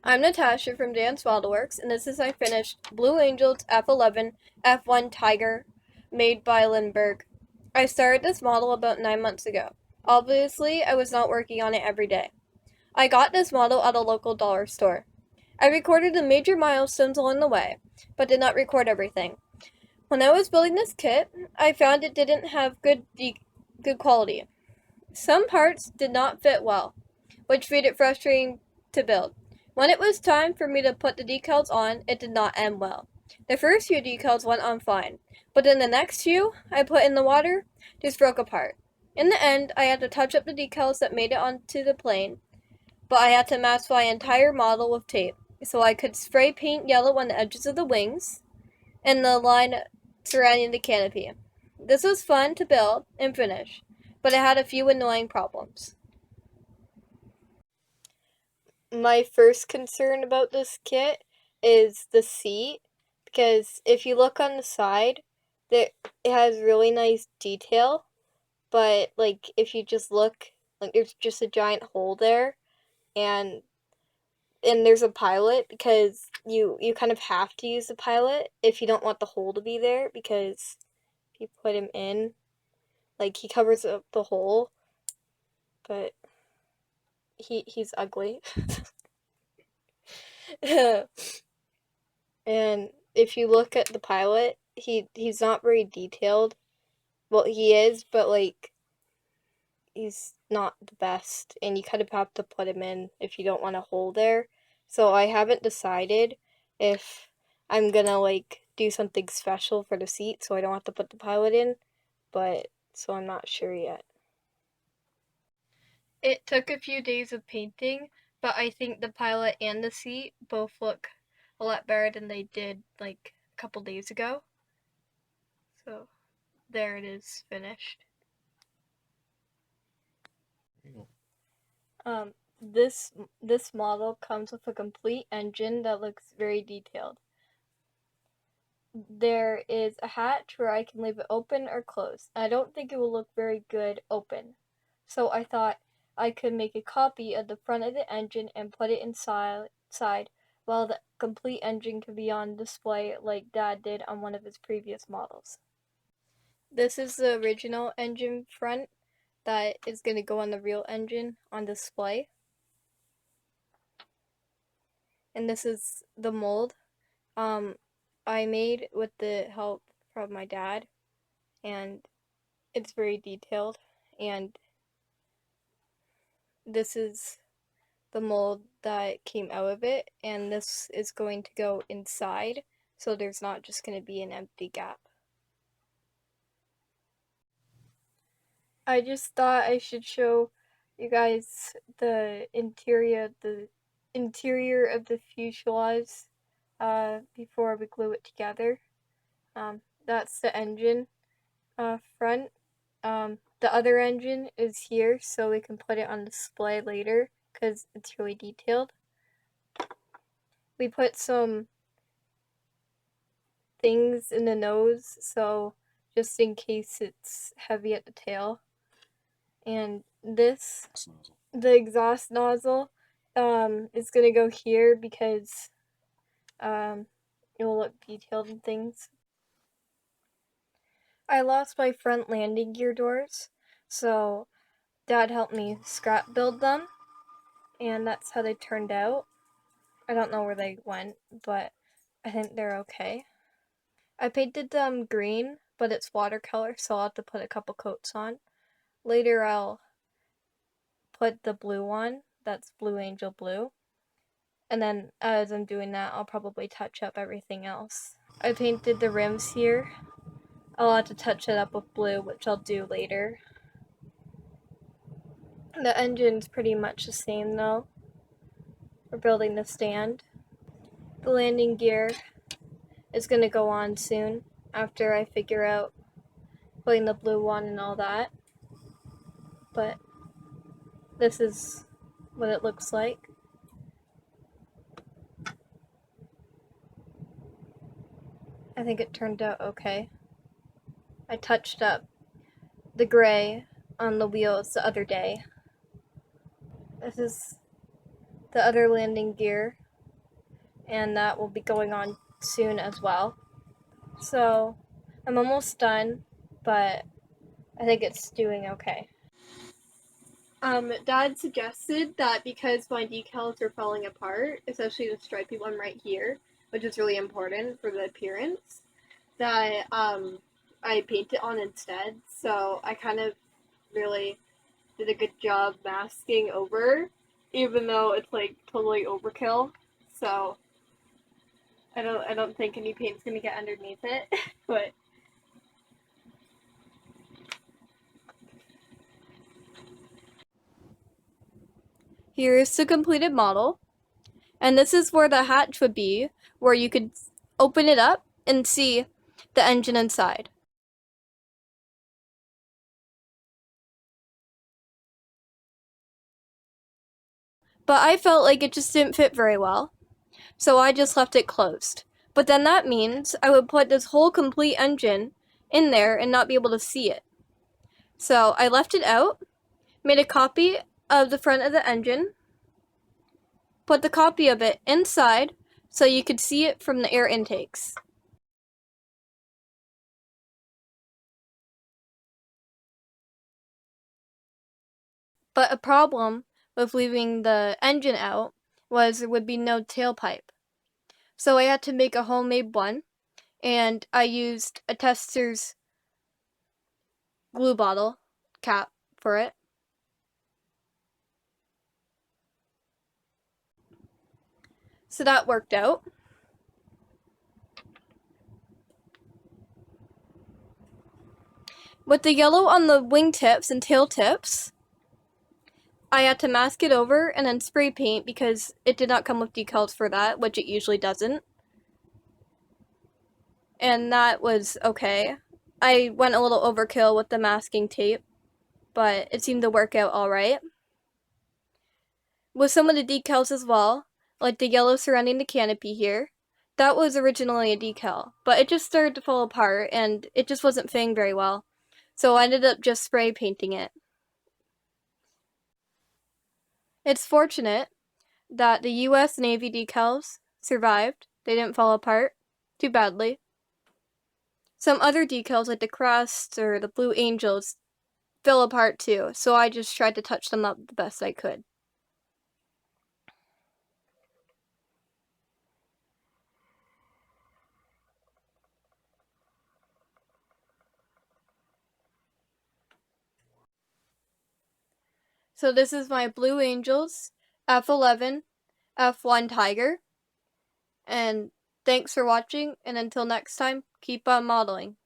I'm Natasha from Dance Modelworks, and this is my finished Blue Angel's F11 F-1 Tiger made by Lindberg. I started this model about 9 months ago. Obviously, I was not working on it every day. I got this model at a local dollar store. I recorded the major milestones along the way, but did not record everything. When I was building this kit, I found it didn't have good quality. Some parts did not fit well, which made it frustrating to build. When it was time for me to put the decals on, it did not end well. The first few decals went on fine, but then the next few I put in the water just broke apart. In the end, I had to touch up the decals that made it onto the plane, but I had to mask my entire model with tape, so I could spray paint yellow on the edges of the wings and the line surrounding the canopy. This was fun to build and finish, but it had a few annoying problems. My first concern about this kit is the seat, because if you look on the side, it has really nice detail, but like if you just look, like there's just a giant hole there, and there's a pilot, because you kind of have to use the pilot if you don't want the hole to be there, because if you put him in, like he covers up the hole, but he's ugly. And if you look at the pilot, he's not very detailed. Well, he is, but like he's not the best, and you kind of have to put him in if you don't want a hole there. So I haven't decided if I'm gonna like do something special for the seat so I don't have to put the pilot in, but so I'm not sure yet. It took a few days of painting, but I think the pilot and the seat both look a lot better than they did like a couple days ago. So there it is, finished. This model comes with a complete engine that looks very detailed. There is a hatch where I can leave it open or closed. I don't think it will look very good open. So I thought I could make a copy of the front of the engine and put it inside while the complete engine could be on display like Dad did on one of his previous models. This is the original engine front that is going to go on the real engine on display. And this is the mold I made with the help from my dad, and it's very detailed, and this is the mold that came out of it, and this is going to go inside, so there's not just going to be an empty gap. I just thought I should show you guys the interior of the fuselage before we glue it together. That's the engine front. The other engine is here, so we can put it on display later because it's really detailed. We put some things in the nose, so just in case it's heavy at the tail. And this, the exhaust nozzle, is gonna go here because it will look detailed and things. I lost my front landing gear doors, so Dad helped me scrap build them, and that's how they turned out. I don't know where they went, but I think they're okay. I painted them green, but it's watercolor, so I'll have to put a couple coats on. Later I'll put the blue on, that's Blue Angel Blue. And then as I'm doing that, I'll probably touch up everything else. I painted the rims here. I'll have to touch it up with blue, which I'll do later. The engine's pretty much the same though. We're building the stand. The landing gear is going to go on soon after I figure out putting the blue on and all that. But this is what it looks like. I think it turned out okay. I touched up the gray on the wheels the other day. This is the other landing gear. and that will be going on soon as well. So I'm almost done, but I think it's doing okay. Dad suggested that because my decals are falling apart, especially the stripy one right here, which is really important for the appearance, that I paint it on instead. So I kind of really did a good job masking over, even though it's like totally overkill. So I don't think any paint's gonna get underneath it, but here's the completed model. And this is where the hatch would be, where you could open it up and see the engine inside. But I felt like it just didn't fit very well, so I just left it closed. But then that means I would put this whole complete engine in there and not be able to see it. So I left it out, made a copy of the front of the engine, put the copy of it inside so you could see it from the air intakes. But a problem with leaving the engine out was there would be no tailpipe. So I had to make a homemade one, and I used a tester's glue bottle cap for it. So that worked out. With the yellow on the wingtips and tail tips, I had to mask it over and then spray paint because it did not come with decals for that, which it usually doesn't. And that was okay. I went a little overkill with the masking tape, but it seemed to work out alright. With some of the decals as well, like the yellow surrounding the canopy here, that was originally a decal, but it just started to fall apart and it just wasn't fitting very well. So I ended up just spray painting it. It's fortunate that the US Navy decals survived. They didn't fall apart too badly. Some other decals like the crest or the Blue Angels fell apart too, so I just tried to touch them up the best I could. So this is my Blue Angels F11 F1 Tiger. And thanks for watching, and until next time, keep on modeling.